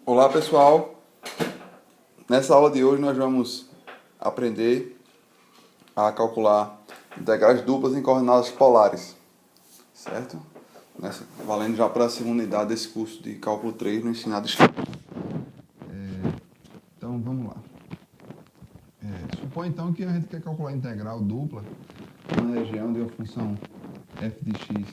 Olá pessoal, nessa aula de hoje nós vamos aprender a calcular integrais duplas em coordenadas polares, certo? Valendo já para a segunda unidade desse curso de cálculo 3 no ensino à distância. Então vamos lá. Supõe então que a gente quer calcular a integral dupla na região de uma função f de x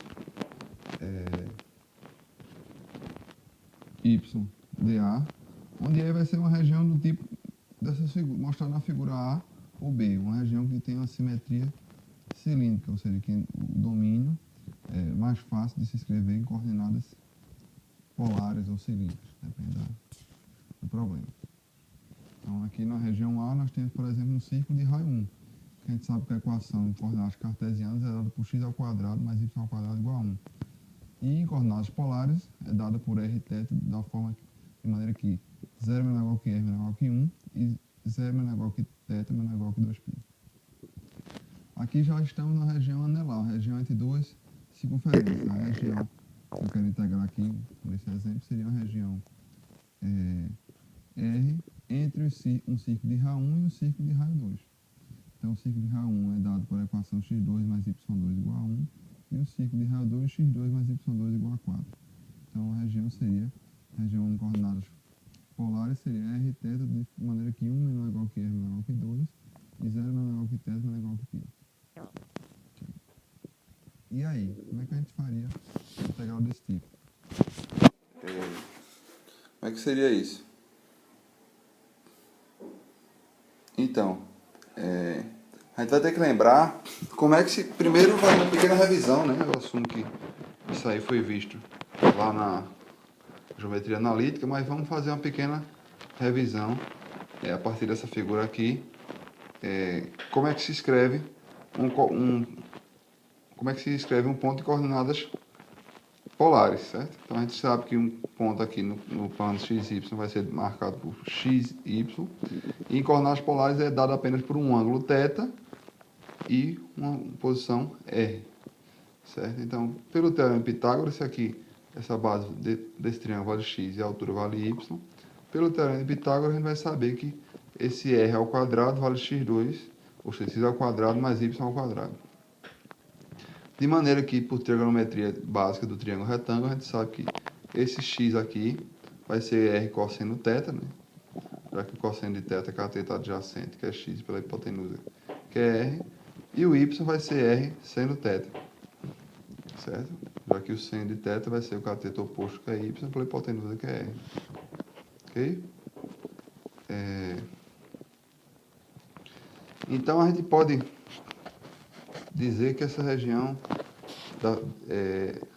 y dA, onde E vai ser uma região do tipo dessas figuras, mostrada na figura A ou B, uma região que tem uma simetria cilíndrica, ou seja, que o domínio é mais fácil de se escrever em coordenadas polares ou cilíndricas, depende do problema. Então, aqui na região A, nós temos, por exemplo, um círculo de raio 1, que a gente sabe que a equação em coordenadas cartesianas é dada por x ao quadrado mais y ao quadrado igual a 1. E em coordenadas polares é dada por r θ de maneira que 0 menor igual que r menor igual que 1 e 0 menor igual que θ menor igual que 2π. Aqui já estamos na região anelar, a região entre duas circunferências. A região que eu quero integrar aqui, por esse exemplo, seria uma região R entre um círculo de raio 1 e um círculo de raio 2. Então, o círculo de raio 1 é dado por equação x2 mais y2 igual a 1, e o círculo de raio 2, x2 mais y2 igual a 4. Então, a região seria, a região em coordenadas polares seria r θ de maneira que 1 menor igual que r menor igual que 2, e 0 menor igual que θ menor igual que π. E aí, como é que a gente faria uma integral desse tipo? Como é que seria isso? Então, a gente vai ter que lembrar como é que se... Primeiro vai uma pequena revisão, né? Eu assumo que isso aí foi visto lá na geometria analítica, mas vamos fazer uma pequena revisão a partir dessa figura aqui. Como é que se escreve como é que se escreve um ponto de coordenadas polares, certo? Então a gente sabe que um ponto aqui no plano XY vai ser marcado por XY, e em coordenadas polares é dado apenas por um ângulo θ e uma posição R, certo? Então, pelo teorema de Pitágoras, se aqui essa base desse triângulo vale x e a altura vale y, pelo teorema de Pitágoras a gente vai saber que esse R ao quadrado vale x2, ou seja, x ao quadrado mais y ao quadrado. De maneira que, por trigonometria básica do triângulo retângulo, a gente sabe que esse x aqui vai ser r cosseno θ, né? Já que o cosseno de θ é cateto adjacente, que é x pela hipotenusa, que é r, e o y vai ser r seno θ, certo? Já que o seno de θ vai ser o cateto oposto, que é y, pela hipotenusa, que é r. Ok? Então, a gente pode dizer que essa região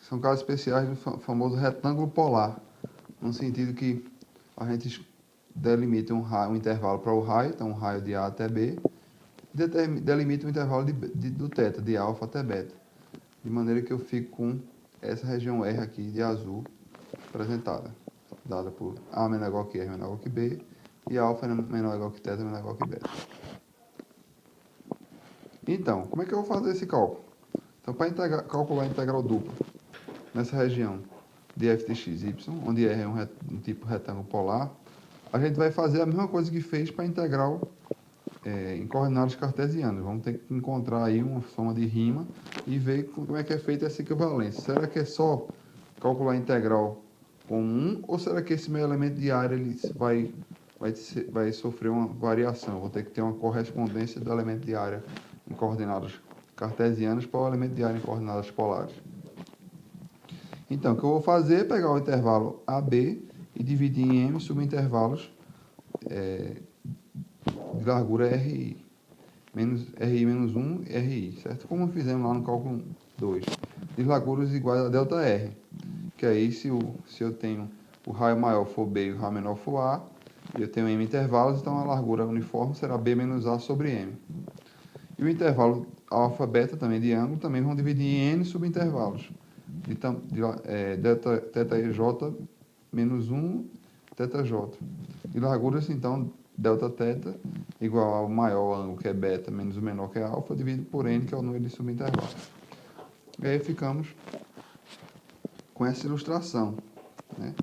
são casos especiais do famoso retângulo polar, no sentido que a gente delimita um intervalo para o raio, então um raio de A até B, delimita um intervalo do θ, de alfa até beta, de maneira que eu fico com essa região R aqui de azul representada, dada por A menor igual que R menor igual que B, e alfa menor igual que θ menor igual que beta. Então, como é que eu vou fazer esse cálculo? Então, para calcular a integral dupla nessa região de f de x, y, onde R é um tipo retângulo polar, a gente vai fazer a mesma coisa que fez para a integral em coordenadas cartesianas. Vamos ter que encontrar aí uma forma de rima e ver como é que é feita essa equivalência. Será que é só calcular a integral com 1, ou será que esse meu elemento de área ele vai sofrer uma variação? Vou ter que ter uma correspondência do elemento de área em coordenadas cartesianas para o elemento de área em coordenadas polares. Então, o que eu vou fazer é pegar o intervalo AB e dividir em m subintervalos de largura RI. RI menos 1 e RI, certo? Como fizemos lá no cálculo 2. De larguras iguais a ΔR. Que aí, se eu tenho o raio maior for B e o raio menor for A, e eu tenho m intervalos, então a largura uniforme será B menos A sobre M. E o intervalo alfa beta também de ângulo também vão dividir em n subintervalos. Δj menos 1, θj. E larguras, então, Δθ igual ao maior ângulo, que é beta, menos o menor, que é alfa, dividido por n, que é o número de subintervalos. E aí ficamos com essa ilustração, né?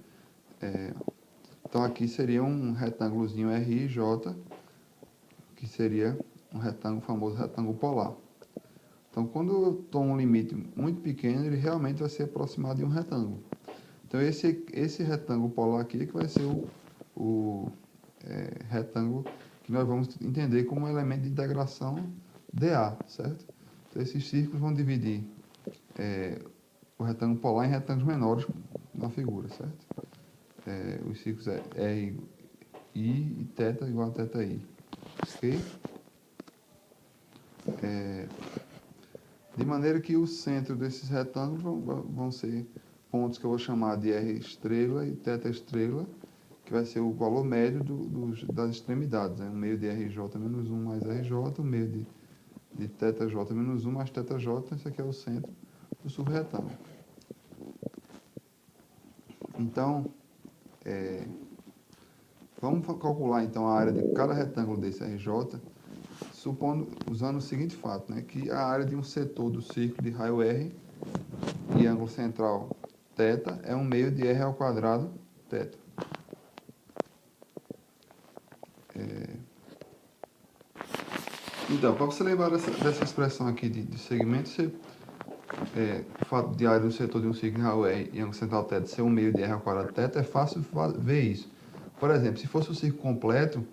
Então aqui seria um retângulozinho RJ, que seria um retângulo, famoso retângulo polar. Então, quando eu tomo um limite muito pequeno, ele realmente vai ser aproximado de um retângulo. Então, esse retângulo polar aqui é que vai ser o retângulo que nós vamos entender como um elemento de integração DA, certo? Então, esses círculos vão dividir o retângulo polar em retângulos menores na figura, certo? Os círculos R, I e θ igual a θI, ok? De maneira que o centro desses retângulos vão ser pontos que eu vou chamar de R estrela e θ estrela, que vai ser o valor médio das extremidades, né? Um meio de RJ menos 1 mais RJ, um meio de θJ menos 1 mais θJ, esse aqui é o centro do subretângulo. Então, vamos calcular então a área de cada retângulo desse RJ, usando o seguinte fato, né, que a área de um setor do círculo de raio R e ângulo central θ é um meio de R ao quadrado θ. Então, para você lembrar dessa expressão aqui de segmento, o fato de a área do setor de um círculo de raio R e ângulo central θ ser um meio de R ao quadrado θ, é fácil ver isso. Por exemplo, se fosse o círculo completo,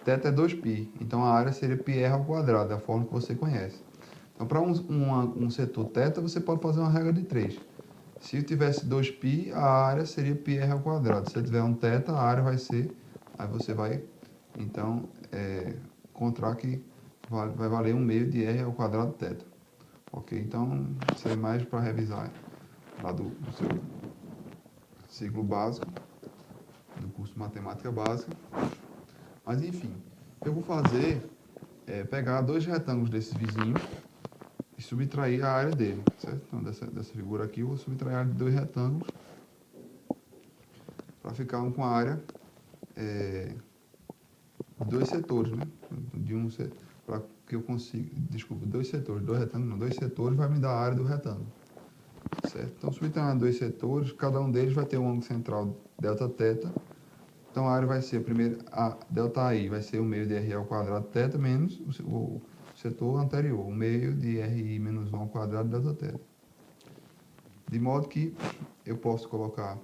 θ é 2π, então a área seria πr ao quadrado, da forma que você conhece. Então, para um setor θ, você pode fazer uma regra de 3. Se tivesse 2π, a área seria πr ao quadrado. Se tiver um θ, a área vai ser... Aí você vai, então, encontrar que vai valer um meio de r ao quadrado θ. Ok? Então, isso é mais para revisar lá do seu ciclo básico, do curso de matemática básica. Mas, enfim, eu vou fazer pegar dois retângulos desses vizinhos e subtrair a área dele, certo? Então, dessa figura aqui, eu vou subtrair a área de dois retângulos para ficar com a área de dois setores, né? Para que eu consiga, desculpa, dois retângulos, não, dois setores vai me dar a área do retângulo, certo? Então, subtraindo dois setores, cada um deles vai ter um ângulo central Δθ. Então, a área vai ser, primeiro, a ΔI vai ser o meio de RI ao quadrado θ menos o setor anterior, o meio de RI menos 1 ao quadrado Δθ. De modo que eu posso colocar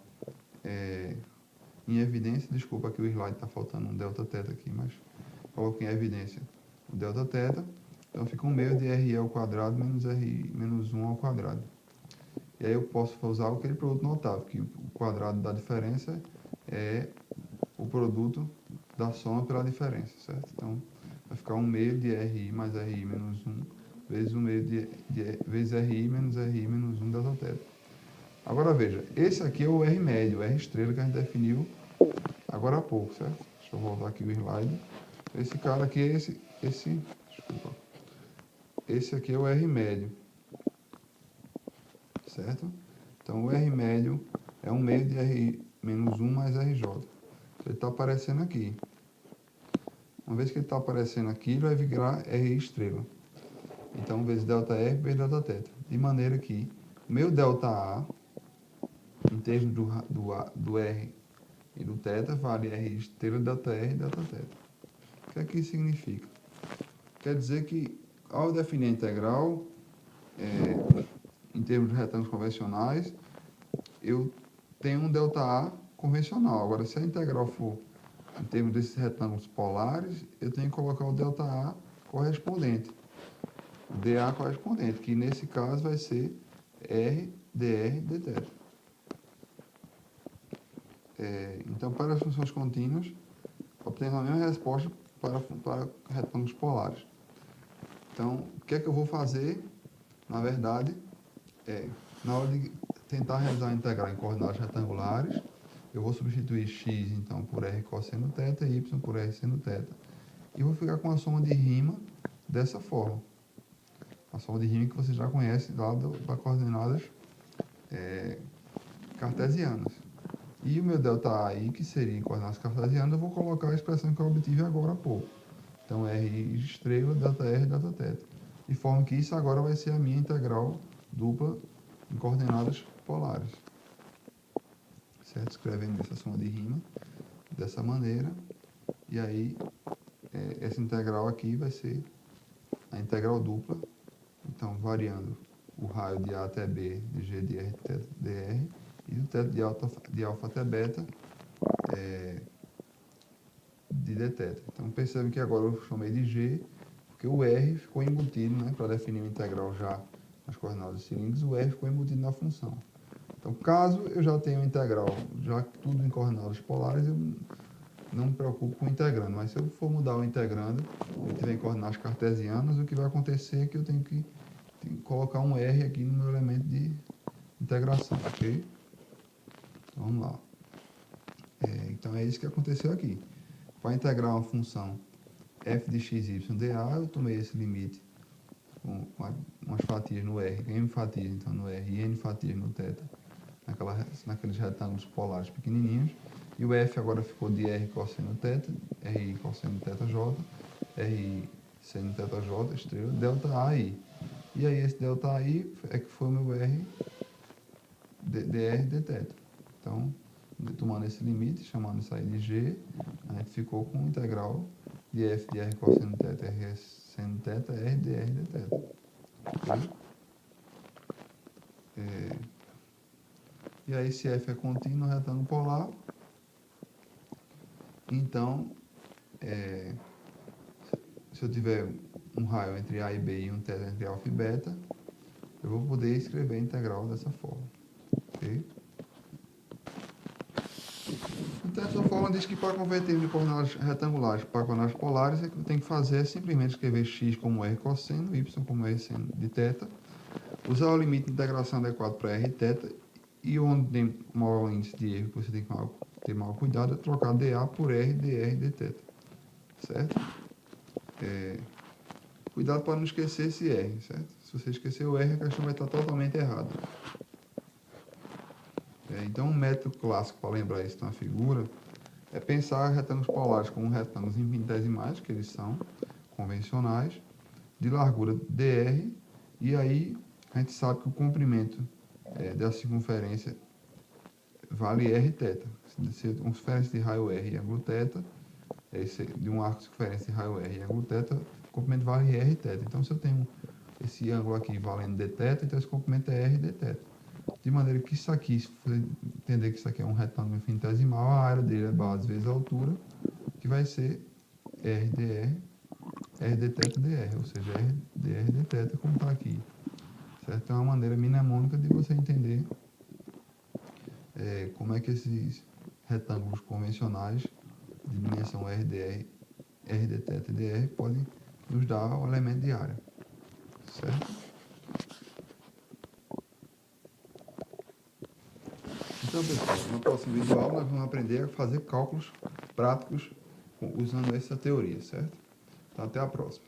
em evidência, desculpa, aqui o slide está faltando um Δθ aqui, mas coloco em evidência o Δθ. Então, fica um meio de RI ao quadrado menos RI menos 1 ao quadrado. E aí eu posso usar aquele produto notável, que o quadrado da diferença é o produto da soma pela diferença, certo? Então, vai ficar um meio de RI mais RI menos 1 vezes um meio vezes RI menos 1 Δθ. Agora, veja, esse aqui é o R médio, o R estrela que a gente definiu agora há pouco, certo? Deixa eu voltar aqui o slide. Esse cara aqui é desculpa. Esse aqui é o R médio, certo? Então, o R médio é um meio de RI menos 1 mais RJ. Ele está aparecendo aqui. Uma vez que ele está aparecendo aqui, ele vai virar RI estrela. Então, vezes ΔR vezes Δθ. De maneira que o meu ΔA, em termos do R e do θ, vale RI estrela, ΔR e Δθ. O que é que isso significa? Quer dizer que, ao definir a integral, em termos de retângulos convencionais, eu tenho um ΔA convencional. Agora, se a integral for em termos desses retângulos polares, eu tenho que colocar o ΔA correspondente, o dA correspondente, que nesse caso vai ser R, dr, dθ. Então, para as funções contínuas, obtemos a mesma resposta para retângulos polares. Então, o que é que eu vou fazer? Na verdade, na hora de tentar realizar a integral em coordenadas retangulares, eu vou substituir x, então, por r cosseno θ e y por r seno θ. E vou ficar com a soma de rima dessa forma. A soma de rima que você já conhece lá das coordenadas cartesianas. E o meu ΔI, que seria em coordenadas cartesianas, eu vou colocar a expressão que eu obtive agora há pouco. Então, r estrela, ΔR, Δθ. De forma que isso agora vai ser a minha integral dupla em coordenadas polares. Certo? Escrevendo essa soma de rima. dessa maneira, e aí essa integral aqui vai ser a integral dupla, então variando o raio de A até B de G de R θ dr e o θ de alfa até beta de dθ. Então percebe que agora eu chamei de G, porque o R ficou embutido, né, para definir o integral já nas coordenadas cilíndricas, o R ficou embutido na função. Então, caso eu já tenha o integral, já tudo em coordenadas polares, eu não me preocupo com o integrando. Mas se eu for mudar o integrando, eu tiver em coordenadas cartesianas, o que vai acontecer é que eu tenho que colocar um R aqui no meu elemento de integração, ok? Então, vamos lá. Então, é isso que aconteceu aqui. Para integrar uma função f de x, y, dA, eu tomei esse limite com umas fatias no R, m fatias então no R e n fatias no θ, naqueles retângulos polares pequenininhos, e o f agora ficou de r cosseno θ, ri cosseno θj, ri seno θj, estrela, delta a i. E aí esse delta a i é que foi o meu r dr dθ. Então, tomando esse limite, chamando isso aí de g, a gente ficou com o integral de f de r cosseno θ, r seno θ, r dr dθ. Okay? E aí, se f é contínuo no retângulo polar, então, se eu tiver um raio entre A e B e um θ entre alfa e beta, eu vou poder escrever a integral dessa forma. Okay? Então, essa forma diz que para converter de coordenadas retangulares para coordenadas polares, o que eu tenho que fazer é simplesmente escrever x como r cosseno, y como r seno de θ, usar o limite de integração adequado para r θ, e onde tem maior índice de erro, que você tem que ter maior cuidado, é trocar dA por r dr dθ. Certo? Cuidado para não esquecer esse r, certo? Se você esquecer o r, a questão vai estar totalmente errada. Então, um método clássico para lembrar isso na figura é pensar retângulos polares como retângulos infinitesimais, que eles são convencionais, de largura dr, e aí a gente sabe que o comprimento da circunferência vale r θ. Se a circunferência de raio r e ângulo θ, de um arco de circunferência de raio r e ângulo θ, o comprimento vale r θ. Então, se eu tenho esse ângulo aqui valendo dθ, então esse comprimento é r dθ. De maneira que isso aqui, se você entender que isso aqui é um retângulo infinitesimal, a área dele é base vezes a altura, que vai ser r dr, r dθ dr, ou seja, r dr dθ, como está aqui. Certo? É uma maneira mnemônica de você entender como é que esses retângulos convencionais de dimensão r dr, r dθ e dr podem nos dar o elemento de área. Certo? Então, pessoal, no próximo vídeo aula nós vamos aprender a fazer cálculos práticos usando essa teoria, certo? Então, até a próxima.